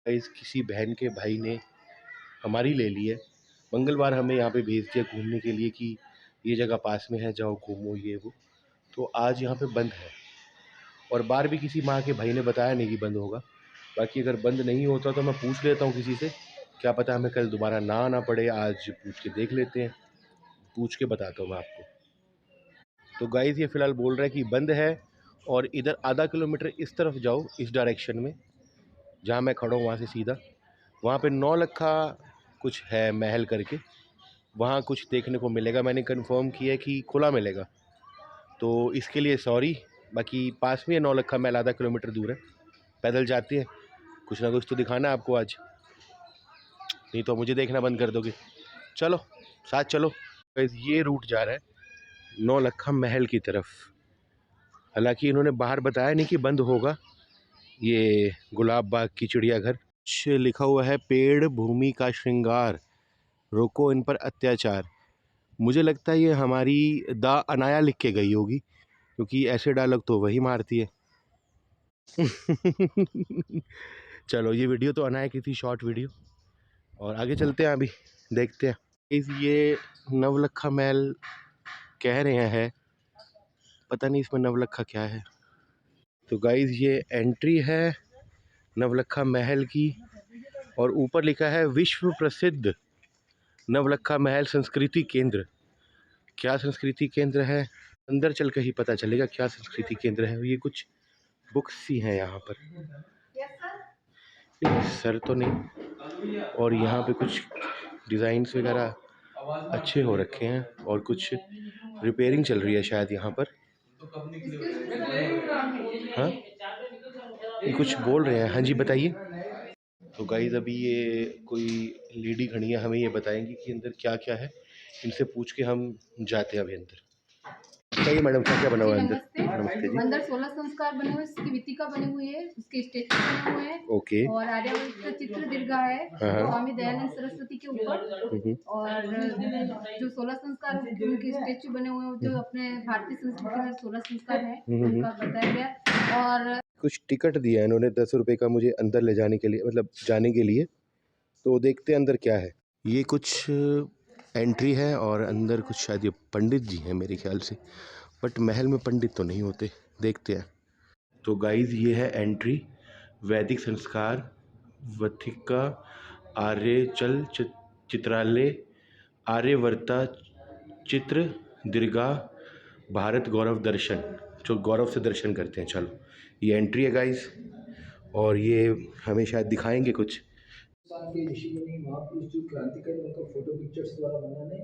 Guys किसी बहन के भाई ने हमारी ले ली है। मंगलवार हमें यहाँ पे भेज दिया घूमने के लिए कि ये जगह पास में है, जाओ घूमो ये वो। तो आज यहाँ पे बंद है और बार भी किसी माँ के भाई ने बताया नहीं कि बंद होगा। बाकी अगर बंद नहीं होता तो मैं पूछ लेता हूँ किसी से, क्या पता हमें कल दोबारा ना आना पड़े। आज पूछ के देख लेते हैं, पूछ के बताता हूँ मैं आपको। तो गाइस ये फ़िलहाल बोल रहा है कि बंद है और इधर आधा किलोमीटर इस तरफ जाओ, इस डायरेक्शन में जहाँ मैं खड़ा हूँ वहाँ से सीधा, वहाँ पे नौलखा कुछ है महल करके, वहाँ कुछ देखने को मिलेगा। मैंने कंफर्म किया है कि खुला मिलेगा, तो इसके लिए सॉरी। बाकी पास में है नौलखा महल, आधा किलोमीटर दूर है, पैदल जाते हैं। कुछ ना कुछ तो दिखाना है आपको आज, नहीं तो मुझे देखना बंद कर दोगे। चलो साथ चलो। ये रूट जा रहा है नौलखा महल की तरफ। हालांकि इन्होंने बाहर बताया नहीं कि बंद होगा। ये गुलाब बाग की चिड़ियाघर, कुछ लिखा हुआ है पेड़ भूमि का श्रृंगार, रोको इन पर अत्याचार। मुझे लगता है ये हमारी दा अनाया लिख के गई होगी, क्योंकि ऐसे डायलॉग तो वही मारती है। चलो ये वीडियो तो अनाया की थी, शॉर्ट वीडियो। और आगे चलते हैं, अभी देखते हैं। ये नवलखा महल कह रहे हैं, पता नहीं इसमें नवलखा क्या है। तो गाइज ये एंट्री है नवलखा महल की, और ऊपर लिखा है विश्व प्रसिद्ध नवलखा महल संस्कृति केंद्र। क्या संस्कृति केंद्र है, अंदर चल कर ही पता चलेगा क्या संस्कृति केंद्र है। ये कुछ बुक्स सी हैं यहाँ पर, सर तो नहीं। और यहाँ पे कुछ डिज़ाइंस वगैरह अच्छे हो रखे हैं, और कुछ रिपेयरिंग चल रही है शायद यहाँ पर। हाँ ये कुछ बोल रहे हैं, हाँ जी बताइए। तो गाइज अभी ये कोई लेडी खड़ी है, हमें ये बताएंगी कि अंदर क्या क्या है। इनसे पूछ के हम जाते हैं अभी अंदर। बताइए मैडम क्या क्या बना हुआ है अंदर। नमस्ते जी। अंदर 16 संस्कार बने हुए, उसकी वितिका बनी हुई है, उसके स्टेचू बने हुए हैं। ओके। और आर्यभट्ट चित्र दीर्घा है स्वामी दयानंद सरस्वती के ऊपर। और जो 16 संस्कार उनके स्टेचू बने हुए हैं, जो अपने भारतीय संस्कृति में 16 संस्कार है उनका बताया गया। और कुछ टिकट दिया है इन्होंने 10 रुपए का मुझे अंदर ले जाने के लिए, मतलब जाने के लिए। तो देखते हैं अंदर क्या है। ये कुछ एंट्री है और अंदर कुछ शायद ये पंडित जी हैं मेरे ख्याल से, बट महल में पंडित तो नहीं होते, देखते हैं। तो गाइज ये है एंट्री, वैदिक संस्कार, वथिका, आर्यचल चित्रालय, आर्यवर्ता चित्र दीर्घा, भारत गौरव दर्शन, जो गौरव से दर्शन करते हैं। चलो ये एंट्री है गाइज, और ये हमें शायद दिखाएंगे कुछ। के ऋषि मुनि महापुरुष जो क्रांतिकारी, उनका फोटो पिक्चर्स द्वारा बनाने,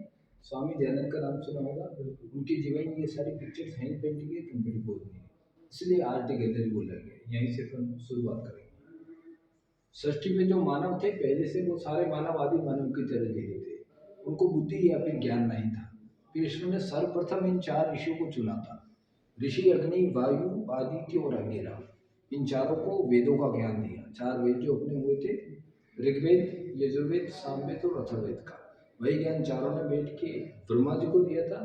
स्वामी दयानंद का नाम सुना होगा, उनके जीवन ये सारी पिक्चर्स हैंड पेंटिंग है, कंप्लीट बोर्ड में, इसलिए आर्ट गैलरी बोला गया। यहीं से हम शुरुआत करेंगे। सृष्टि में जो मानव थे पहले से, वो सारे मानववादी मानव की तरह जी रहे थे, उनको बुद्धि या फिर ज्ञान नहीं था। फिर ईश्वर ने सर्वप्रथम इन 4 ऋषियों को चुना था। ऋषि अग्नि, वायु, आदित्य और अंगिरा, इन चारों को वेदों का ज्ञान दिया। 4 वेद जो अपने हुए थे, ऋग्वेद, यजुर्वेद, सामवेद और अथर्ववेद का, वही ज्ञान चारों ने बैठ के ब्रह्मा जी को दिया था।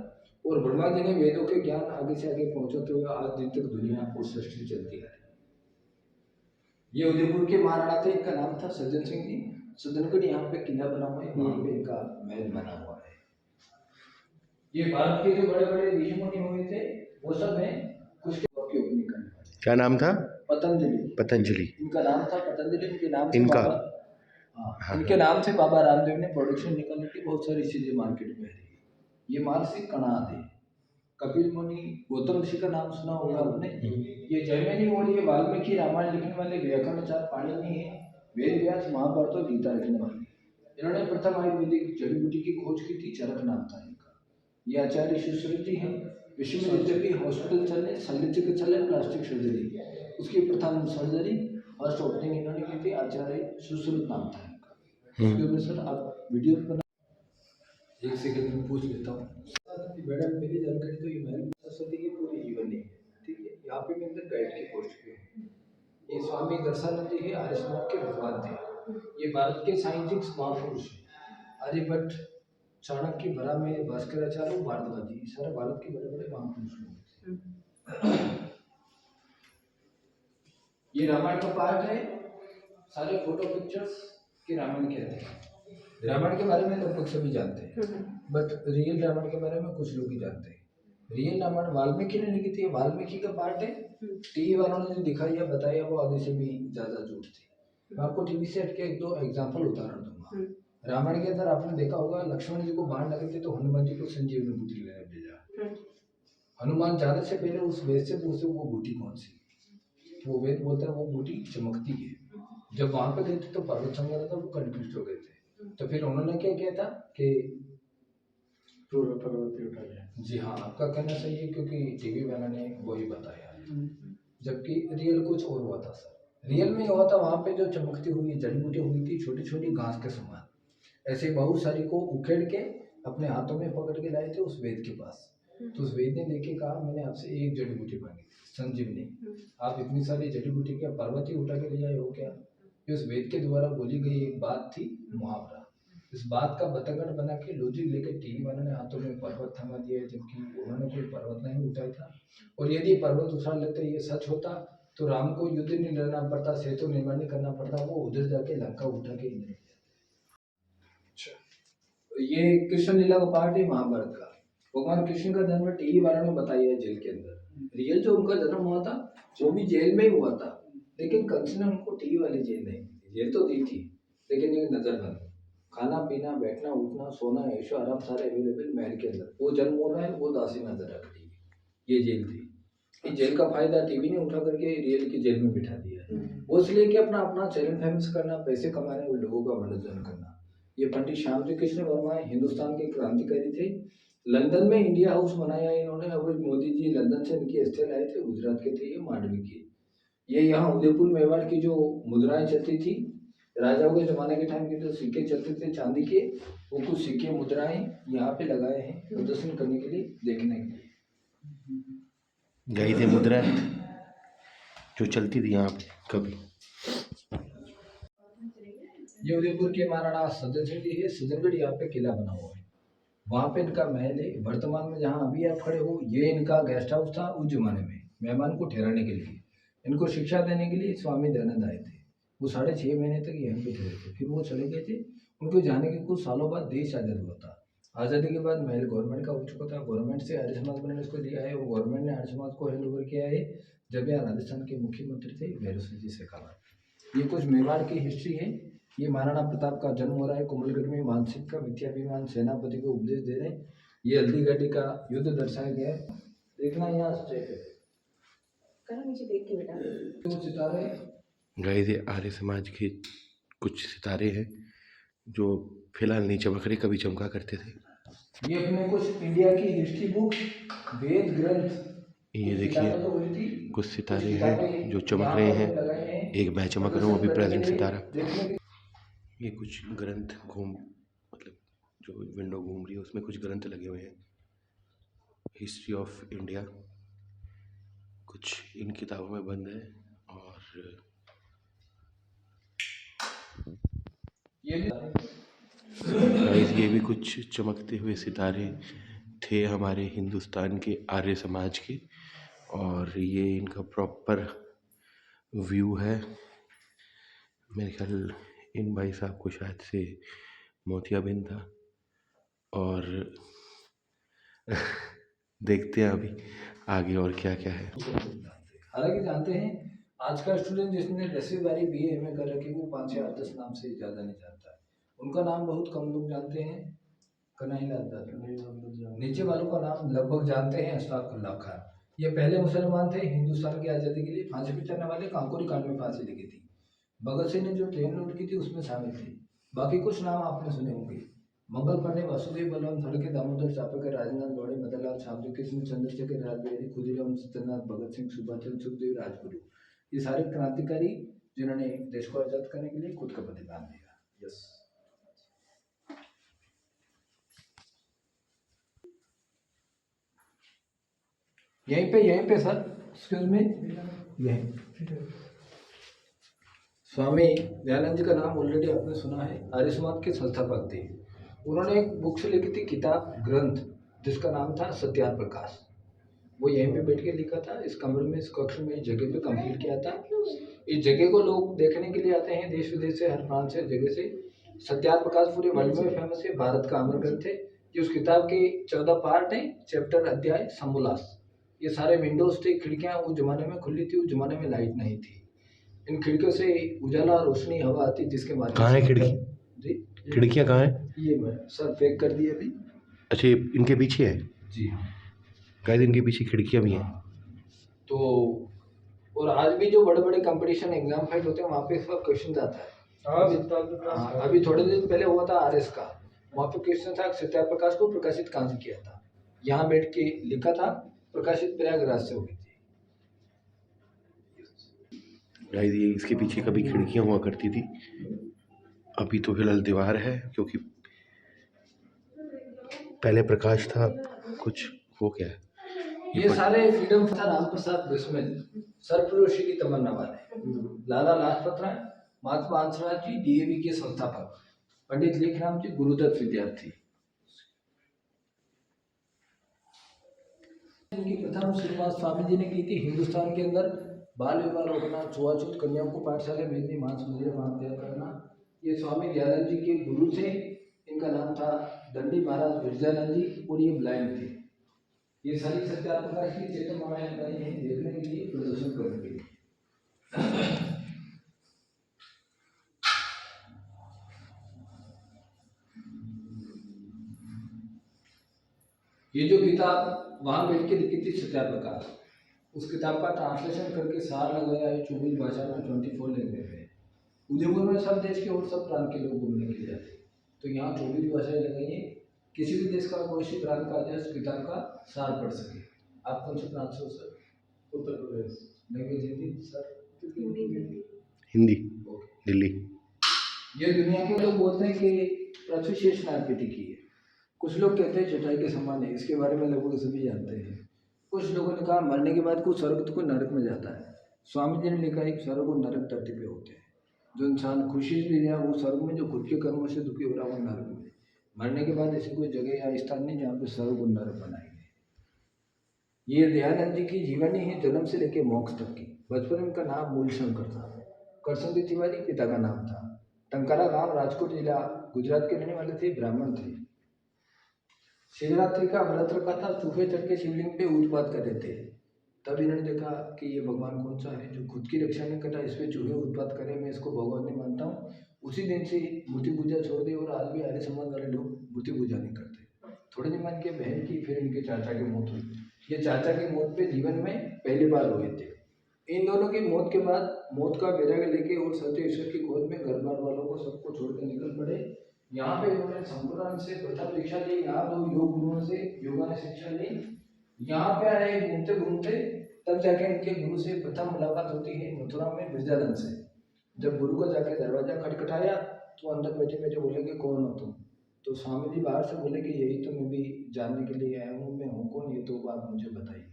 और ब्रह्मा जी ने वेदों के ज्ञान आगे से आगे पहुंचाते हुए आज दिन तक दुनिया को सृष्टि चलती है। ये उदयपुर के महाराणा थे, इनका नाम था सज्जन सिंह जी। सज्जनगढ़ यहाँ पे किला बना हुआ है, वहाँ पे इनका महल बना हुआ है। ये भारत के जो बड़े बड़े ऋषि मुनि हुए थे, वो सब हैं कुछ के उपयोग नहीं करने वाले। क्या नाम था? पतंजलि। पतंजलि, इनका नाम था पतंजलि। इनके नाम से इनका बाबा, हाँ, इनके नाम से बाबा रामदेव ने प्रोडक्शन निकालने की बहुत सारी चीजें मार्केट में है। ये महर्षि कणाद है। कपिल मुनि, गौतम ऋषि का नाम सुना होगा आपने। ये जैमिनी और ये वाल्मीकि रामायण लिखने वाले व्याकरणाचार्य पाणिनि है। वेद व्यास, महाभारत और गीता लिखने वाले, इन्होंने प्रथम आयुर्वेदिक जड़ी बूटी की खोज की थी, चरक नाम था इनका। ये आचार्य सुश्रुत जी हैं। विश्व में जितने भी हॉस्पिटल चले, शल्य चिकित्सा चले, प्लास्टिक सर्जरी, उसकी प्रथम सर्जरी फर्स्ट ओपनिंग इन्होंने की थी, आचार्य सुश्रुत नाम था इनका। उसके अनुसार आप वीडियो बना, एक सेकंड में पूछ लेता हूँ। मैडम मेरी जानकारी तो ये महल सरस्वती की पूरी जीवन नहीं है, ठीक है। यहाँ पे मैं अंदर गाइड की पोस्ट पे हूँ। ये स्वामी दर्शनानंद जी है, आर्य समाज के भगवान थे। ये भारत के साइंटिस्ट महापुरुष हैं। आर्यभट्ट, चाणक्य, भरा में भास्कराचार्य, भारद्वाजी, सारे भारत के बड़े बड़े महापुरुष हैं। ये रामायण का पार्ट है। सारे फोटो पिक्चर्स के रामायण कहते हैं। रामायण के बारे में लगभग सभी जानते हैं, बट रियल रामायण के बारे में कुछ लोग ही जानते हैं। रियल रामायण वाल्मीकि ने लिखी थी, वाल्मीकि का पार्ट है। टीवी वालों ने जो दिखाई या बताया वो आधे से भी ज्यादा झूठ थी। मैं आपको टीवी से हटके एक दो एग्जाम्पल उदाहरण दूंगा। रामायण के अंदर आपने देखा होगा, लक्ष्मण जी को बाण लगे थे तो हनुमान जी को संजीवनी बूटी लेने भेजा। हनुमान जाने से पहले उस वेद से पूछे वो बूटी कौन सी, वो वेद बोलता है वो बूटी चमकती है। जब वहां पे गए थे तो पर्वत चमक रहा था, वो कंफ्यूज हो गए थे। तो फिर उन्होंने क्या किया था कि पूरा पर्वत ही उठा लिया। जी हाँ, आपका कहना सही है, क्योंकि टीवी वाला ने वही बताया, जबकि रियल कुछ और हुआ था सर। रियल में हुआ था वहां पे जो चमकती हुई जड़ी बूटी हुई थी छोटी छोटी घास के समान, ऐसे बहुत सारी को उखेड़ के अपने हाथों में पकड़ के लाए थे उस वेद के पास। तो उस वेद ने देखे कहा मैंने आपसे एक जड़ी बूटी मांगी संजीवनी, आप इतनी सारी जड़ी बूटी क्या पर्वत ही उठा के ले आए हो क्या? ये उस वेद के द्वारा बोली गई एक बात थी, मुहावरा। इस बात का बतंगड़ बना के लॉजिक लेकर टीवी वालों ने हाथों में पर्वत थमा दिया, जबकि उन्होंने कोई पर्वत नहीं उठाया था। और यदि पर्वत उठा लेते ये सच होता तो राम को युद्ध नहीं लड़ना पड़ता, सेतु निर्माण नहीं करना पड़ता, वो उधर जाके लंका उठा के नहीं। ये कृष्ण लीला का पार्ट है महाभारत का। भगवान कृष्ण का जन्म टीवी वालों ने बताया है जेल के अंदर। रियल जो उनका जन्म हुआ था वो भी जेल में ही हुआ था, लेकिन कंस ने उनको टीवी वाली जेल नहीं दी। जेल तो दी थी लेकिन ये नजर बंद, खाना पीना बैठना उठना सोना ऐशो आराम सारे अवेलेबल महल के अंदर। वो जन्म हो रहा है वो दासी नजर रख दी, ये जेल थी। इस जेल का फायदा टीवी ने उठा करके रियल की जेल में बिठा दिया है। वो इसलिए कि अपना अपना चैनल फेमस करना, पैसे कमाने और लोगों का मनोरंजन करना। ये पंडित श्यामजी कृष्ण वर्मा हिंदुस्तान के क्रांतिकारी थे। लंदन में इंडिया हाउस बनाया इन्होंने, और मोदी जी लंदन से इनकी अस्थियां लाए थे, गुजरात के थे ये, मांडवी के। ये यहाँ उदयपुर मेवाड़ की जो मुद्राएं चलती थी राजाओं के जमाने के टाइम के जो सिक्के चलते थे चांदी के, वो कुछ सिक्के मुद्राएं यहाँ पे लगाए हैं प्रदर्शन करने के लिए, देखने के लिए। यही थे मुद्रा जो चलती थी यहाँ पे कभी। ये उदयपुर के महाराणा सज्जन सिंह जी है, सज्जनगढ़ यहाँ पे किला बना हुआ है, वहाँ पे इनका महल है। वर्तमान में जहाँ अभी आप खड़े हो ये इनका गेस्ट हाउस था। उस जमाने में मेहमान को ठहराने के लिए, इनको शिक्षा देने के लिए स्वामी दयानंद आए थे। वो 6.5 महीने तक यहीं पे ठहरे थे, फिर वो चले गए थे। उनको जाने के कुछ सालों बाद देश आज़ाद हुआ था। आज़ादी के बाद महल गवर्नमेंट का हो चुका था, गवर्नमेंट से आर्य समाज ने इसको दिया है और गवर्नमेंट ने आर्य समाज को हैंड ओवर किया है जब यहाँ राजस्थान के मुख्यमंत्री थे भैरव सिंह जी शेखावत। ये कुछ मेवाड़ की हिस्ट्री है। ये महाराणा प्रताप का जन्म हो रहा है कोमलगढ़ में, मानसिक का विद्याभिमान सेनापति को उपदेश दे रहे हैं। ये हल्दी घाटी का युद्ध दर्शाया गया है, देखना यहाँ स्ट्रेट है। नीचे देख के बेटा, तो सितारे गाइस ये आर्य समाज के कुछ सितारे हैं जो फिलहाल नहीं चमक रहे, कभी चमका करते थे। ये अपने कुछ इंडिया की हिस्ट्री बुक वेद ग्रंथ, ये देखिए कुछ सितारे हैं जो चमक रहे हैं। एक मैं चमक रहा हूँ अभी, प्रेजेंट सितारा। ये कुछ ग्रंथ मतलब जो विंडो घूम रही है उसमें कुछ ग्रंथ लगे हुए हैं, हिस्ट्री ऑफ इंडिया कुछ इन किताबों में बंद है। और ये भी कुछ चमकते हुए सितारे थे हमारे हिंदुस्तान के आर्य समाज के, और ये इनका प्रॉपर व्यू है। मेरे ख्याल इन भाई साहब को शायद से मोतियाबिंद था। और देखते हैं अभी आगे और क्या क्या है। हालांकि जानते हैं आज का स्टूडेंट जिसने 10वीं 12वीं BA MA कर रखी वो 5 या 10 नाम से ज़्यादा नहीं जानता है। उनका नाम बहुत कम लोग जानते हैं। कन्हैयालाल दत्त, नीचे वालों का नाम लगभग जानते हैं। अशफाकुल्लाह खान, ये पहले मुसलमान थे हिंदुस्तान की आज़ादी के लिए फांसी पे चढ़ने वाले, कांकोरी कांड में फांसी लगी थी। भगत सिंह ने जो ट्रेन लूट की थी उसमें शामिल थे। बाकी कुछ नाम आपने सुने होंगे, मंगल पांडे, वासुदेव बलवंत फड़के, दामोदर चापकर, राजेंद्र गौड़े, मदनलाल, श्यामजी कृष्ण, चंद्रशेखर, राजबिहारी, खुदीराम सत्यनाथ, भगत सिंह, सुभाष चंद्र, सुखदेव, राजगुरु, ये सारे क्रांतिकारी जिन्होंने देश को आजाद करने के लिए खुद का बलिदान दिया। यस, यहीं पे सर, एक्सक्यूज मी, यहीं स्वामी दयानंद जी का नाम ऑलरेडी आपने सुना है, आर्य समाज के संस्थापक थे। उन्होंने एक बुक से लिखी थी किताब ग्रंथ जिसका नाम था सत्यार्थ प्रकाश। वो यहीं पे बैठ के लिखा था, इस कमरे में, इस कक्ष में, इस जगह पे कंप्लीट किया था। इस जगह को लोग देखने के लिए आते हैं देश विदेश से, हर प्रांत से, जगह से। सत्यार्थ प्रकाश पूरे वर्ल्ड में फेमस है, भारत का अमर ग्रंथ है। ये उस किताब के 14 पार्ट हैं, चैप्टर, अध्याय, समोल्लास। ये सारे विंडोज थे, खिड़कियां उस जमाने में खुली थी, उस जमाने में लाइट नहीं थी। इन खिड़कियों से उजाला, रोशनी, हवा आती, जिसके माध्यम कहाँ है से खिड़की? जी खिड़कियाँ कहाँ है? ये मैं सर पैक कर दिए अभी। अच्छा, ये इनके पीछे है? जी गाइस, इनके पीछे खिड़कियाँ भी हैं। हाँ। तो और आज भी जो बड़े बड़े कंपटीशन एग्जाम फाइट होते हैं वहाँ पे इसका क्वेश्चन आता है। हाँ, अभी थोड़े दिन पहले हुआ था आरएस का, वहाँ पे क्वेश्चन था सत्यार्थ प्रकाश को प्रकाशित कहाँ से किया था। यहाँ बैठ के लिखा था, प्रकाशित प्रयागराज से हुई थी। गाइस, ये इसके पीछे कभी खिड़कियाँ हुआ करती थी, अभी तो फिलहाल दीवार है, क्योंकि पहले प्रकाश था, कुछ हो गया है। ये सारे फ्रीडम था राम प्रसाद बिस्मिल, सरफरोशी की तमन्ना वाले, लाला लाजपत राय, महात्मा अंशराज जी, डीएवी के संस्थापक, पंडित लेखराम जी, गुरुदत्त विद्यार्थी। इनकी प्रथम शुरुआत स्वामी जी ने की थी हिंदुस्तान के अंदर। बाल विवाह रोकना, छुआछूत, कन्याओं को पाठशाला भेजनी, मांस मंदिर वहां तैयार करना। ये स्वामी दयानंद जी के गुरु थे, इनका नाम था दंडी महाराज बिरजानंद जी, और ये ब्लाइंड थे। ये सारी सत्यार्थ प्रकाश की चेतन मायाएं बनी हैं देखने के लिए, प्रदर्शन करने के लिए। ये जो किताब वहां बैठ के लिखी थी सत्यार्थ प्रकाश, उस किताब का ट्रांसलेशन करके सार लगाया है 24 भाषा में, 24 लैंग्वेज में। उदयपुर में सब देश के और सब प्रांत के लोग घूमने के लिए जाते हैं, तो यहाँ 24 भाषाएं लगाई हैं। किसी भी देश का कोई सी प्रांत का अध्यक्ष किताब का सार पढ़ सके। आप कौन से प्रांत से हो sir? Uttar Pradesh. Language Hindi sir? Hindi, Delhi. ये दुनिया के लोग बोलते हैं कि पृथ्वी शेष नाग की टिकी है, कुछ लोग कहते हैं चटाई के समान है। इसके बारे में लगभग सभी जानते हैं। कुछ लोगों ने कहा मरने के बाद कोई स्वर्ग तो कोई नरक में जाता है। स्वामी जी ने लिखा है स्वर्ग और नरक धरती पे होते हैं। जो इंसान खुशी से रहा वो स्वर्ग में, जो खुद के कर्मों से दुखी हो रहा वो नरक में। मरने के बाद ऐसी कोई जगह या स्थान नहीं जहाँ पे स्वर्ग और नरक बनाएंगे। ये दयानंद जी की जीवनी है, जन्म से लेकर मोक्ष तक की। बचपन में इनका नाम मूलशंकर था, करसनदी तिवारी पिता का नाम था। टंकारा गांव, राजकोट जिला, गुजरात के रहने वाले थे, ब्राह्मण थे। शिवरात्रि का व्रत रखा था, चूहे चढ़ के शिवलिंग पे उत्पात कर रहे थे। तब इन्होंने देखा कि ये भगवान कौन सा है जो खुद की रक्षा नहीं करता, इस पे चूहे उत्पात करे, मैं इसको भगवान नहीं मानता हूँ। उसी दिन से मूर्ति पूजा छोड़ दी, और आज भी आर्य समाज वाले लोग मूर्ति पूजा नहीं करते। थोड़े दिन बाद इनके बहन की, फिर इनके चाचा की मौत हुई। ये चाचा की मौत पे जीवन में पहली बार हुए थे। इन दोनों की मौत के बाद मौत का बैराग लेके और सत्य ईश्वर की गोद में घर बार वालों को सबको छोड़कर निकल पड़े। यहाँ पे इन्होंने संपूर्ण से प्रथम शिक्षा ली, यहाँ 2 योग गुरुओं से योगा ने शिक्षा ली। यहाँ पे आए घूमते घूमते, तब जाके इनके गुरु से प्रथम मुलाकात होती है मथुरा में बिरजानंद से। जब गुरु का जाके दरवाजा खटखटाया तो अंदर बैठे बैठे बोले कि कौन हो तुम? तो स्वामी जी बाहर से बोले कि यही तो मैं भी जानने के लिए आया हूँ, मैं हूँ कौन, ये तो आप मुझे बताइए,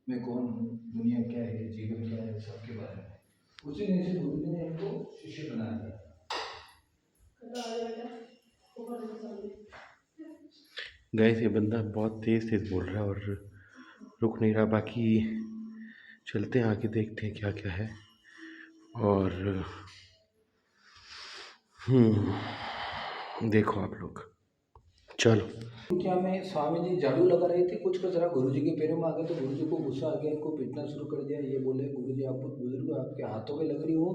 मैं कौन हूँ, दुनिया क्या है, जीवन क्या है, सबके बारे में। उसी दिन से गुरु जी ने इनको शिष्य बना दिया। गाइस, ये बंदा बहुत तेज तेज बोल रहा है और रुक नहीं रहा। बाकी चलते हैं आगे, देखते हैं क्या क्या है। और देखो आप लोग, चलो। क्या में स्वामी जी झाड़ू लगा रहे थे, कुछ कचरा गुरु जी के पैरों में आ गया, तो गुरु जी को गुस्सा आ गया, इनको पीटना शुरू कर दिया। ये बोले गुरु जी आप बहुत बुजुर्ग हो, आपके हाथों पे लग रही हो,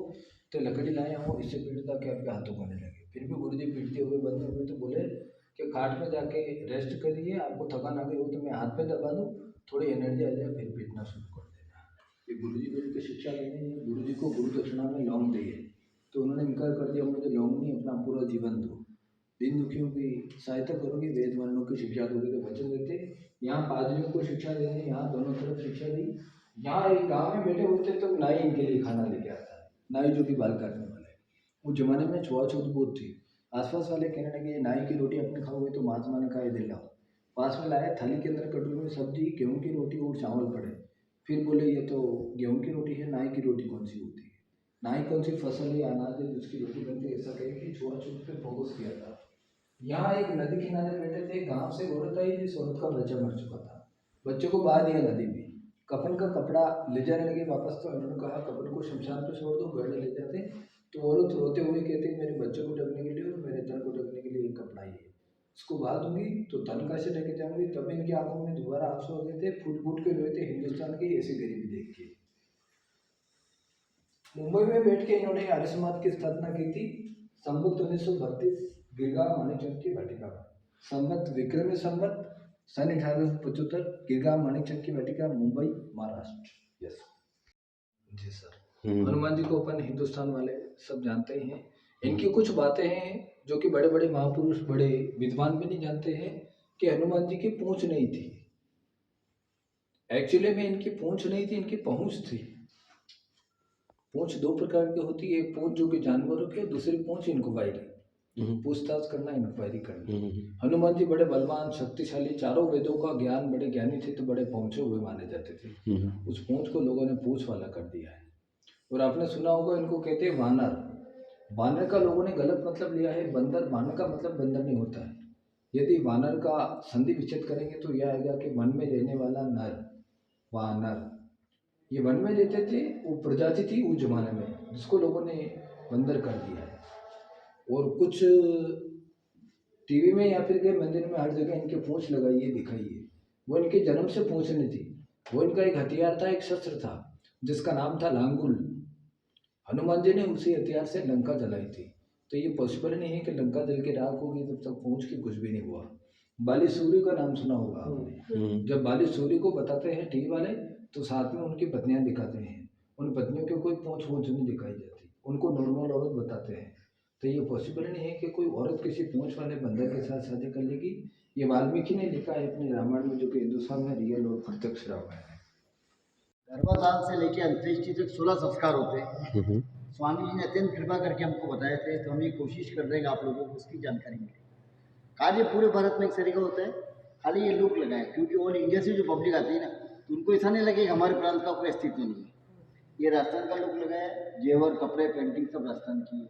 तो लकड़ी लाए हो, इससे पीटता कि आपके हाथों को नहीं लगे। फिर भी गुरु जी पीटते हुए बंद हुए, तो बोले कि खाट में जाके रेस्ट करिए, आपको थकान आ गई हो तो मैं हाथ पे दबा दूँ, थोड़ी एनर्जी आ जाए, फिर पीटना शुरू कर देना। ये गुरु जी बैठ के शिक्षा लेने, गुरु जी को गुरु दक्षिणा में लौंग दिए, तो उन्होंने इनकार कर दिया, मुझे लौंग नहीं, अपना पूरा जीवन दो, दीन दुखियों की सहायता करोगे, वेद वर्णों की शिक्षा दोगे, तो वचन देते। यहाँ पादरियों को शिक्षा देने, यहाँ दोनों तरफ शिक्षा दी। यहाँ एक गांव में बैठे हुए थे, तो नाई इनके लिए खाना लेके आता है, नाई जो कि बाल काटने वाले। उस जमाने में छुआछूत बहुत थी। आसपास वाले कहने लगे नाई की रोटी अपने खाओगे तो महात्मा ने कहा दिलाओ। पास में लाया, थाली के अंदर कटोरी में सब्जी, गेहूं की रोटी और चावल पड़े। फिर बोले ये तो गेहूं की रोटी है, नाई की रोटी कौन सी होती है, नाई कौन सी फसल है, अनाज है जिसकी रोटी बनती है, ऐसा कहे कि छुआछूत पे फोकस किया था। यहाँ एक नदी किनारे बैठे थे, गांव से औरत आई, जिस औरत का बच्चा मर चुका था। बच्चे को बहा दिया नदी में, कफन का कपड़ा ले जाने लगे वापस, तो उन्होंने कहा कफन को शमशान पे छोड़ दो, घर ले जाते हैं। तो वो लोग रोते हुए कहते हैं मेरे बच्चों को ढकने के लिए और मेरे तन को ढकने के लिए एक कपड़ा ही है, उसको बहा दूंगी तो तन कैसे ढके जाऊंगी। तब इनकी आंखों में दोबारा आंसू आ गए थे, फूट फूट के रोए थे हिंदुस्तान की ऐसी गरीबी देख के। मुंबई में बैठ के इन्होंने आर्य समाज की स्थापना की थी संवत 1932 गिरगांव माणिकचंद की वाटिका में। संवत विक्रमी संवत सन 1875 गिरगांव माणिकचंद की वाटिका, मुंबई, महाराष्ट्र। यस जी सर। हनुमान जी को अपन हिंदुस्तान वाले सब जानते ही हैं। इनकी कुछ बातें हैं जो कि बड़े बड़े महापुरुष, बड़े विद्वान भी नहीं जानते हैं, कि हनुमान जी की पूंछ नहीं थी। एक्चुअली में इनकी पूंछ नहीं थी, इनकी पहुंच थी। पूंछ दो प्रकार की होती है, एक पूंछ जो कि जानवरों की, दूसरी पूंछ इंक्वायरी, पूछताछ करना, इंक्वायरी करना। हनुमान जी बड़े बलवान, शक्तिशाली, चारों वेदों का ज्ञान, बड़े ज्ञानी थे, तो बड़े पहुंचे हुए माने जाते थे। उस पूंछ को लोगों ने पूंछ वाला कर दिया है। और आपने सुना होगा इनको कहते हैं वानर। वानर का लोगों ने गलत मतलब लिया है, बंदर। वानर का मतलब बंदर नहीं होता है। यदि वानर का संधि विच्छेद करेंगे तो यह आएगा कि वन में रहने वाला नर, वानर। ये वन में रहते थे, वो प्रजाति थी उस जमाने में, जिसको लोगों ने बंदर कर दिया है। और कुछ टीवी में या फिर के मंदिर में हर जगह इनके पूंछ लगाइए, दिखाइए। वो इनके जन्म से पूंछ नहीं थी, वो इनका एक हथियार था, एक शस्त्र था, जिसका नाम था लांगुल। हनुमान जी ने उसी हथियार से लंका जलाई थी। तो ये पॉसिबल नहीं है कि लंका जल के राख होगी तब तक पूंछ की कुछ भी नहीं हुआ। बाली सूरी का नाम सुना होगा आपने। जब बाली सूरी को बताते हैं टीवी वाले, तो साथ में उनकी पत्नियां दिखाते हैं। उन पत्नियों की कोई पूंछ वूंछ नहीं दिखाई जाती, उनको नॉर्मल औरत बताते हैं। तो ये पॉसिबल नहीं है कि कोई औरत किसी पूंछ वाले बंदर के साथ शादी कर लेगी। ये वाल्मीकि ने लिखा है अपने रामायण में, जो कि हिंदुस्तान में रियल और प्रत्यक्ष रामायण है। गर्भाधान से लेकर अंत्येष्टि तक 16 संस्कार होते हैं। स्वामी जी ने अत्यंत कृपा करके हमको बताए थे, तो हम ये कोशिश कर रहे हैं आप लोगों को उसकी जानकारी मिले। कार्य पूरे भारत में एक तरीका होता है, खाली ये लुक लगाए, क्योंकि ऑल इंडिया से जो पब्लिक आती है ना, तो उनको ऐसा नहीं लगे कि हमारे प्रांत का कोई अस्तित्व नहीं है। ये राजस्थान का लुक लगाया, जेवर, कपड़े, पेंटिंग सब राजस्थान की है।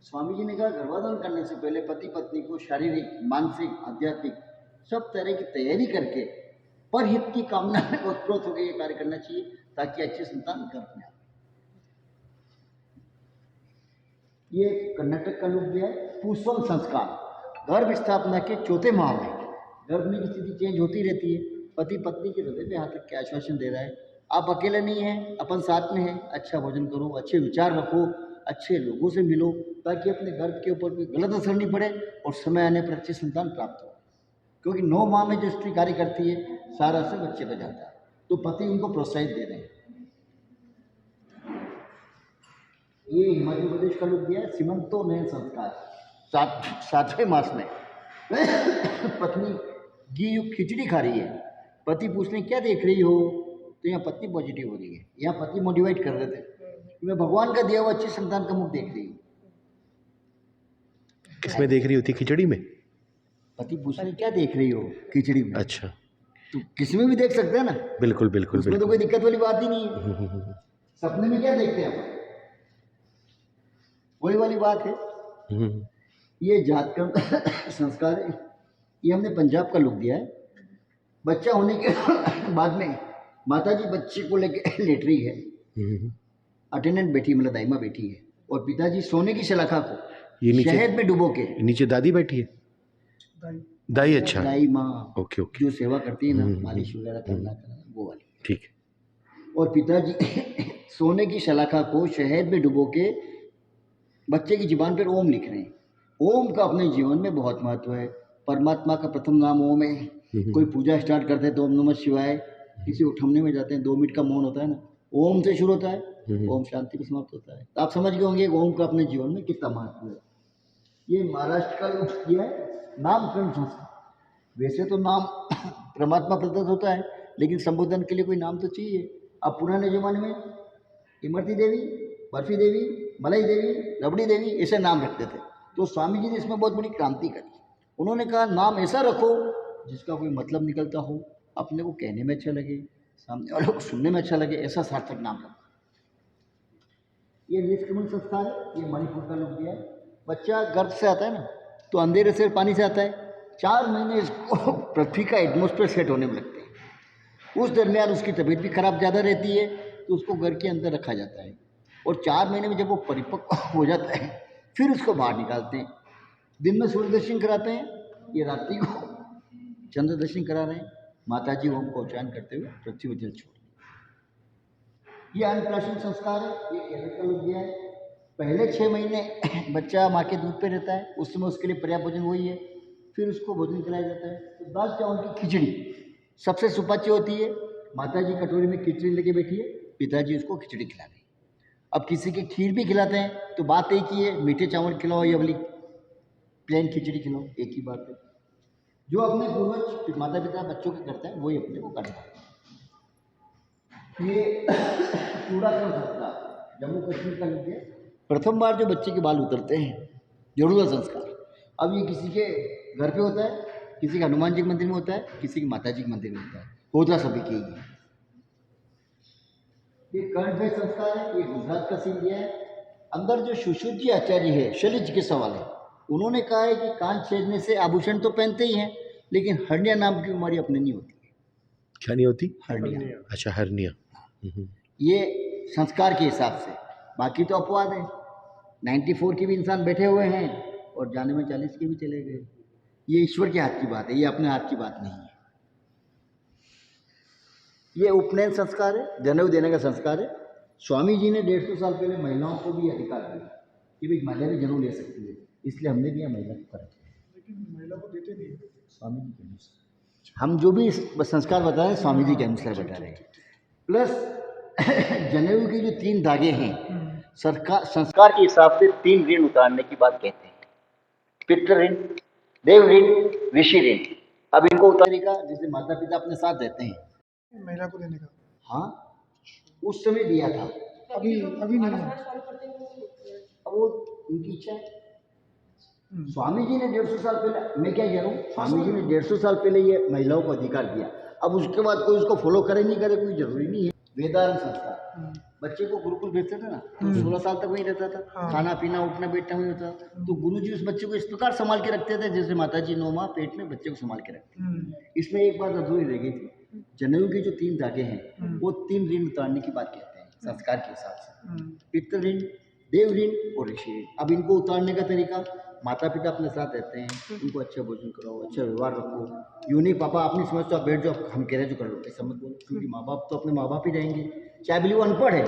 स्वामी जी ने कहा गर्भाधान करने से पहले पति पत्नी को शारीरिक, मानसिक, आध्यात्मिक सब तरह की तैयारी करके परहित की कामना में उत्प्रोत होकर ये कार्य करना चाहिए, ताकि अच्छे संतान गर्भ में आए। ये कर्नाटक का लुक दिया है। पुष्पम संस्कार, गर्भ स्थापना के 4थे माह में गर्भनी की स्थिति चेंज होती रहती है। पति पत्नी के हृदय पे हाथ रख के आश्वासन दे रहा है, आप अकेले नहीं हैं, अपन साथ में हैं। अच्छा भोजन करो, अच्छे विचार रखो, अच्छे लोगों से मिलो, ताकि अपने गर्भ के ऊपर कोई गलत असर नहीं पड़े और समय आने पर अच्छे संतान प्राप्त हो। क्योंकि 9 माह में जो स्त्री कार्य करती है, सारा असर बच्चे पर जाता है। तो पति इनको प्रोत्साहित दे रहे हैं। ये हिमाचल प्रदेश का लुक दिया है। सीमंतो नयन संस्कार, 7वें मास में पत्नी घी युक्त खिचड़ी खा रही है। पति पूछने क्या देख रही हो, तो यहाँ पत्नी पॉजिटिव हो रही है। यहाँ पति मोटिवेट कर रहे थे, मैं भगवान का दिया हुआ अच्छी संतान का मुख देख रही हूँ। किसमें देख रही होती, खिचड़ी में? पति पूछने क्या देख रही हो, खिचड़ी में। अच्छा, तो किसी में भी देख सकते हैं ना। बिल्कुल बिल्कुल उसमें तो कोई दिक्कत वाली बात ही नहीं है। सपने में क्या देखते हैं अपन, वही वाली बात है। ये जातकर्म संस्कार है। ये हमने पंजाब का लुक दिया है। बच्चा होने के बाद में माता जी बच्चे को लेकर लेट रही है, अटेंडेंट बैठी, मतलब दाइमा बैठी है, और पिताजी सोने की शलाखा को शहद में डुबो के, नीचे दादी बैठी है, दाई। अच्छा, दाई माँ ओके ओके, जो सेवा करती है ना, मालिश वगैरह करना वो वाली, ठीक है। और पिताजी सोने की शलाखा को शहद में डुबो के बच्चे की जुबान पर ओम लिख रहे हैं। ओम का अपने जीवन में बहुत महत्व है। परमात्मा का प्रथम नाम ओम है। कोई पूजा स्टार्ट करते हैं तो ओम नमः शिवाय, किसी उठमने में जाते हैं 2 मिनट का मौन होता है ना, ओम से शुरू होता है, ओम शांति पे समाप्त होता है। तो आप समझ गए होंगे ओम का अपने जीवन में कितना महत्व है। ये महाराष्ट्र का लुक किया है, नामकरण संस्कार। वैसे तो नाम परमात्मा प्रदत्त होता है, लेकिन संबोधन के लिए कोई नाम तो चाहिए। अब पुराने जमाने में इमरती देवी, बर्फी देवी, मलाई देवी, रबड़ी देवी ऐसे नाम रखते थे। तो स्वामी जी ने इसमें बहुत बड़ी क्रांति करी। उन्होंने कहा नाम ऐसा रखो जिसका कोई मतलब निकलता हो, अपने को कहने में अच्छा लगे, सामने वालों को सुनने में अच्छा लगे, ऐसा सार्थक नाम रखो। ये निष्क्रमण संस्कार है। ये मणिपुर का लुक दिया है। बच्चा गर्भ से आता है ना, तो अंधेरे से पानी से आता है। 4 महीने इसको पृथ्वी का एटमॉस्फेयर सेट होने में लगते हैं। उस दरमियान उसकी तबीयत भी खराब ज़्यादा रहती है, तो उसको घर के अंदर रखा जाता है और 4 महीने में जब वो परिपक्व हो जाता है फिर उसको बाहर निकालते हैं। दिन में सूर्य दर्शन कराते हैं, ये रात्रि को चंद्र दर्शन करा रहे हैं। माता जी ओम का उच्चारण करते हुए पृथ्वी में जल छोड़। ये अन्नप्राशन संस्कार है, ये केरल का लोग दिया है। पहले 6 महीने बच्चा माँ के दूध पे रहता है, उस समय उसके लिए पर्याप्त भोजन वही है। फिर उसको भोजन खिलाया जाता है। तो दाल चावल की खिचड़ी सबसे सुपाच्य होती है। माता जी कटोरी में खिचड़ी लेके बैठी है, पिताजी उसको खिचड़ी खिला रहे हैं। अब किसी के खीर भी खिलाते हैं तो बात एक ही है, मीठे चावल खिलाओ या वाली प्लेन खिचड़ी खिलाओ, एक ही बात है। जो अपने पूर्वज माता पिता बच्चों के करते हैं वही अपने को करना है। ये चूड़ाकरण संस्कार जम्मू कश्मीर का लोग है। प्रथम बार जो बच्चे के बाल उतरते हैं, जरूर संस्कार। अब ये किसी के घर पे होता है, किसी के हनुमान जी के मंदिर में होता है, किसी के माता जी के मंदिर में होता है, होता सभी के ही है। ये कर्णभेद संस्कार है, ये गुजरात का सीन दिया है। अंदर जो सुश्रुत जी आचार्य है, शल्य चिकित्सा वाले, उन्होंने कहा है कि कान छेदने से आभूषण तो पहनते ही हैं, लेकिन हर्निया नाम की बीमारी अपने नहीं होती। क्या नहीं होती? हर्निया। अच्छा, हर्निया। ये संस्कार के हिसाब से, बाकी तो अपवाद है। 94 के भी इंसान बैठे हुए हैं और जाने में 40 के भी चले गए। ये ईश्वर के हाथ की बात है, ये अपने हाथ की बात नहीं है। ये उपनयन संस्कार है, जनेऊ देने का संस्कार है। स्वामी जी ने 150 साल पहले महिलाओं को भी अधिकार दिया कि भाई महिला भी जनेऊ ले सकती है, इसलिए हमने भी महिला को करा। लेकिन महिला को देते नहीं है स्वामी जी के अनुसार हम जो भी संस्कार बता रहे हैं, स्वामी जी के अनुसार बता रहे हैं। प्लस जनेऊ की जो 3 धागे हैं, सरकार संस्कार के हिसाब से 3 ऋण उतारने की बात कहते हैं। पितृ ऋण, देव ऋण, ऋषि ऋण। अब इनको उतारने का जैसे माता पिता अपने साथ रहते हैं, महिला को देने का। हाँ उस समय दिया था, अभी नहीं है। अब वो उनकी इच्छा है। स्वामी जी ने 150 साल पहले, मैं क्या कह रहा हूँ, स्वामी जी ने 150 साल पहले ये महिलाओं को अधिकार दिया। अब उसके बाद कोई उसको फॉलो करे नहीं करे कोई जरूरी नहीं है। वेदांत संस्कार, बच्चे को गुरुकुल भेजते थे ना, तो 16 साल तक वहीं रहता था, खाना पीना उठना बैठना वहीं होता था। तो गुरुजी उस बच्चे को इस प्रकार संभाल के रखते थे जैसे माता जी 9 माह पेट में बच्चे को संभाल के रखते। इसमें एक बात अधूरी रह गई थी, जनेऊ के जो 3 धागे हैं वो 3 ऋण उतारने की बात कहते हैं संस्कार के हिसाब से। पितृ ऋण, देव ऋण और ऋषि ऋण। अब इनको उतारने का तरीका, माता पिता अपने साथ रहते हैं, उनको अच्छा भोजन कराओ, अच्छा व्यवहार रखो। यूँ नहीं पापा अपनी समझ तो आप बैठ जाओ, हम कह रहे जो कर लो, ऐसा मत बोलो, क्योंकि माँ बाप तो अपने माँ बाप ही रहेंगे, चाहे भले वो अनपढ़ है।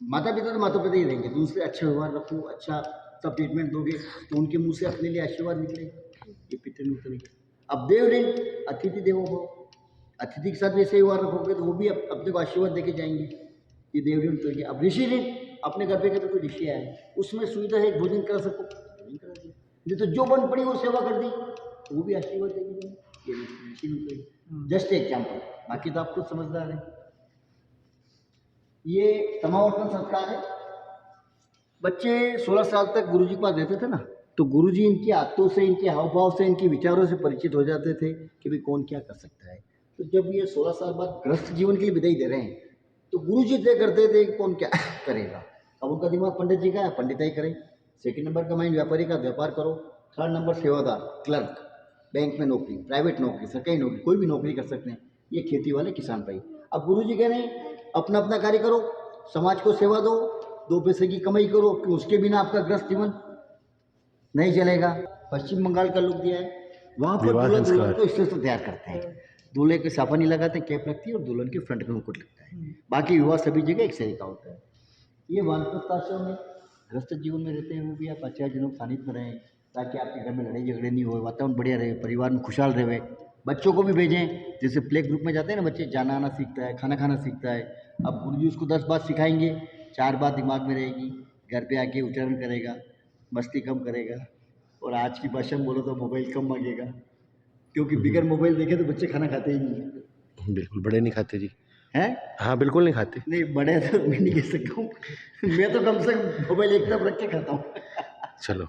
माता पिता तो माता पिता ही रहेंगे। दूसरे अच्छा व्यवहार रखो, अच्छा सब ट्रीटमेंट दोगे तो उनके मुँह से अपने लिए आशीर्वाद निकलेगा। ये पितृ ऋण तरीका। अब देव ऋण, अतिथि देवो भव, अतिथि के साथ वैसे व्यवहार रखोगे तो वो भी अपने को आशीर्वाद देके जाएंगे। ये देव ऋण तरीके। अब ऋषि ऋण, अपने घर पे कभी कोई ऋषि आए, उसमें सुविधा है भोजन करा सको, भोजन करा दिया, नहीं तो जो बन पड़ी वो सेवा कर दी तो वो भी आशीर्वाद देगी। ये ऋषि ऋण जस्ट एग्जाम्पल, बाकी तो आप खुद समझदार हैं। ये समावर्तन संस्कार है। बच्चे 16 साल तक गुरुजी के पास रहते थे ना, तो गुरुजी इनकी आदतों से, इनके हाव भाव से, इनके विचारों से परिचित हो जाते थे कि भाई कौन क्या कर सकता है। तो जब ये 16 साल बाद गृहस्थ जीवन के लिए विदाई दे रहे हैं तो गुरुजी तय करते थे कि कौन क्या करेगा। अब उनका दिमाग पंडित जी का है, पंडिताई करें। सेकंड नंबर का माइंड व्यापारी का, व्यापार करो। थर्ड नंबर सेवादार, क्लर्क, बैंक में नौकरी, प्राइवेट नौकरी, सरकारी नौकरी, कोई भी नौकरी कर सकते हैं। ये खेती वाले किसान भाई। अब गुरुजी कह रहे हैं अपना अपना कार्य करो, समाज को सेवा दो, 2 पैसे की कमाई करो, कि उसके बिना आपका गृहस्थ जीवन नहीं चलेगा। पश्चिम बंगाल का लुक दिया है, वहाँ पर दूल्हा दुल्हन को इस तरह से तैयार करते हैं। दूल्हे के साफा नहीं लगाते हैं, कैप रखती है और दुल्हन के फ्रंट में मुकुट लगता है। बाकी विवाह सभी जगह एक तरीका होता है। ये वानप्रस्थ आश्रम में गृहस्थ जीवन में रहते हैं, वो भी आप अच्छा जनों सानिध्य में रहें ताकि आपके घर में लड़ाई झगड़े नहीं हो, वातावरण बढ़िया रहे, परिवार में खुशहाल रहे। बच्चों को भी भेजें, जैसे प्ले ग्रुप में जाते हैं ना बच्चे, जाना आना सीखता है, खाना खाना सीखता है। अब गुरुजी उसको 10 बात सिखाएंगे, 4 बात दिमाग में रहेगी, घर पे आके उच्चारण करेगा, मस्ती कम करेगा, और आज की भाषा में बोलो तो मोबाइल कम मांगेगा, क्योंकि बिगर मोबाइल देखे तो बच्चे खाना खाते ही नहीं। बिल्कुल, बड़े नहीं खाते जी। हैं? हाँ, बिल्कुल नहीं खाते। नहीं, बड़े तो मैं नहीं कह सकता हूँ, मैं तो कम से कम मोबाइल एक तरफ रख के खाता हूँ। चलो।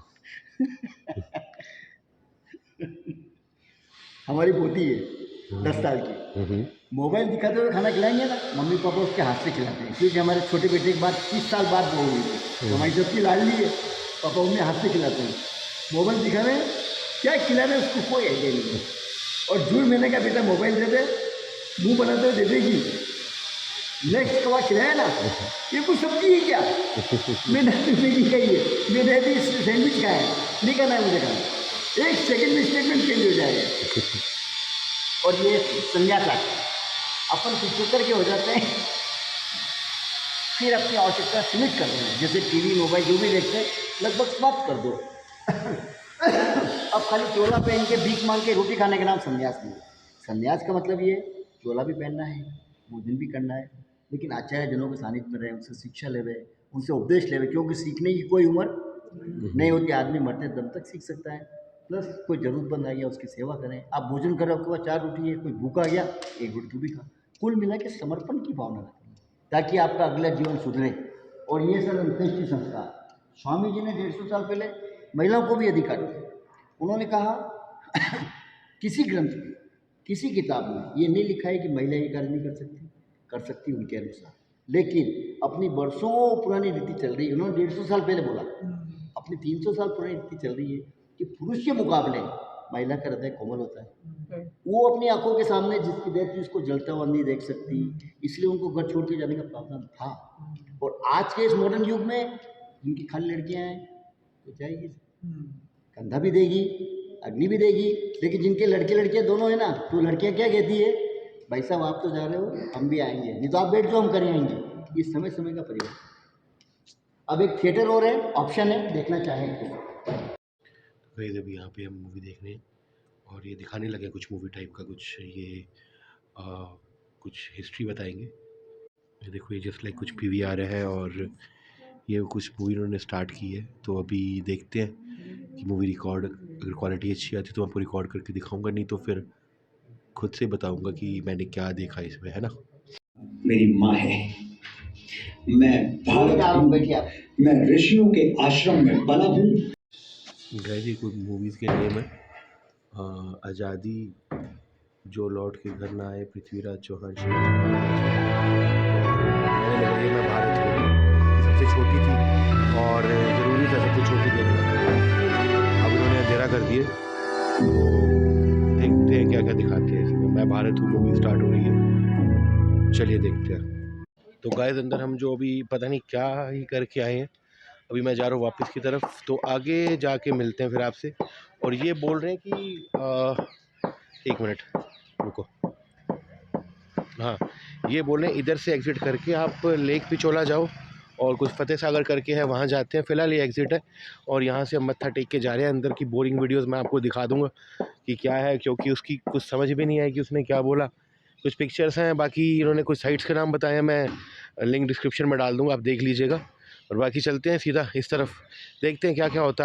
हमारी पोती है 10 साल की, मोबाइल दिखाते हुए खाना खिलाएंगे ना, मम्मी पापा उसके हाथ से खिलाते हैं, क्योंकि हमारे छोटे बेटे के बाद 30 साल बाद वो हुई है, तो हमारी सबकी लाडली है, पापा उन्हें हाथ से खिलाते हैं। मोबाइल दिखा रहे हैं, क्या खिला रहे हैं उसको कोई आइडिया नहीं है। और जून महीने का बेटा मोबाइल दे दे मुंह बनाते हुए देखेगी, नेक्स्ट कवा खिलाया ना, ये कुछ सब्जी है क्या? मैंने मैगी खाई है, मैंने अभी सैंडविच खाया है, नहीं करना है मुझे खाना। एक सेकंड में स्टेटमेंट चेंज हो जाएगा। और ये संन्यास अपन कुछ करके हो जाते हैं, फिर अपनी आवश्यकता सीमित कर रहे हैं, जैसे टीवी मोबाइल जो भी देखते हैं लगभग समाप्त कर दो। अब खाली चोला पहन के भीख मांग के रोटी खाने का नाम संन्यास नहीं है। संन्यास का मतलब ये चोला भी पहनना है, भोजन भी करना है, लेकिन आचार्य जनों के सानिध्य में रहे, उनसे शिक्षा लेवे, उनसे उपदेश लेवे, क्योंकि सीखने की कोई उम्र नहीं होती। आदमी मरते दम तक सीख सकता है। प्लस कोई ज़रूरतमंद आ गया उसकी सेवा करें। आप भोजन करो, आपके पास 4 रोटी है, कोई भूखा गया 1 रोटी तू भी खा। कुल मिला के समर्पण की भावना रखें ताकि आपका अगला जीवन सुधरे। और ये सब अंत्येष्टि संस्कार स्वामी जी ने 150 साल पहले महिलाओं को भी अधिकार दिया। उन्होंने कहा किसी ग्रंथ में, किसी किताब में ये नहीं लिखा है कि महिला ये कार्य नहीं कर सकती उनके अनुसार, लेकिन अपनी वर्षों पुरानी रीति चल रही है। उन्होंने 150 साल पहले बोला, अपनी 300 साल पुरानी रीति चल रही है कि पुरुष के मुकाबले महिला का हृदय कोमल होता है। वो अपनी आंखों के सामने जिसकी डेथ थी उसको जलता हुआ नहीं देख सकती, इसलिए उनको घर छोड़ के जाने का प्रावधान था। और आज के इस मॉडर्न युग में जिनकी खाली लड़कियां हैं तो जाएगी, कंधा भी देगी, अग्नि भी देगी, लेकिन जिनके लड़के लड़कियां दोनों है ना, तो लड़कियां क्या कहती है, भाई साहब आप तो जा रहे हो, हम भी आएंगे, नहीं तो आप बैठ जाओ, हम कर आएंगे। ये समय समय का परिवर्तन। अब एक थिएटर और है, ऑप्शन है, देखना चाहें तो। गए अभी यहाँ पे हम मूवी देखने और ये दिखाने लगे कुछ मूवी टाइप का, कुछ ये कुछ हिस्ट्री बताएंगे। ये देखो, ये जस्ट लाइक कुछ PVR है और ये कुछ मूवी उन्होंने स्टार्ट की है। तो अभी देखते हैं कि मूवी रिकॉर्ड अगर क्वालिटी अच्छी आती तो आपको रिकॉर्ड करके दिखाऊंगा, नहीं तो फिर खुद से बताऊंगा कि मैंने क्या देखा इसमें, है ना। मेरी माँ है, मैं ऋषियों के आश्रम में पला हूँ। गए कोई मूवीज़ के नेम है, आज़ादी, जो लौट के घर ना आए, पृथ्वीराज चौहान, मैंने मैं भारत हूँ, सबसे छोटी थी और ज़रूरी था सबसे छोटी देखना। अब उन्होंने अंधेरा कर दिए, तो देखते हैं क्या क्या दिखाते हैं इसमें। मैं भारत हूँ मूवी स्टार्ट हो रही है, चलिए देखते हैं। तो गाइस अंदर हम जो अभी पता नहीं क्या ही करके आए हैं, अभी मैं जा रहा हूँ वापस की तरफ, तो आगे जाके मिलते हैं फिर आपसे। और ये बोल रहे हैं कि 1 मिनट रुको, हाँ ये बोल रहे हैं इधर से एग्ज़िट करके आप लेक पिछोला जाओ और कुछ फतेह सागर करके है, वहाँ जाते हैं। फ़िलहाल ये एग्ज़िट है और यहाँ से हम मत्था टेक के जा रहे हैं। अंदर की बोरिंग वीडियोस मैं आपको दिखा दूँगा कि क्या है, क्योंकि उसकी कुछ समझ भी नहीं आई कि उसने क्या बोला। कुछ पिक्चर्स हैं, बाकी इन्होंने कुछ साइट्स के नाम बताए, मैं लिंक डिस्क्रिप्शन में डाल दूँगा, आप देख लीजिएगा। और बाकी चलते हैं सीधा इस तरफ, देखते हैं क्या क्या होता है।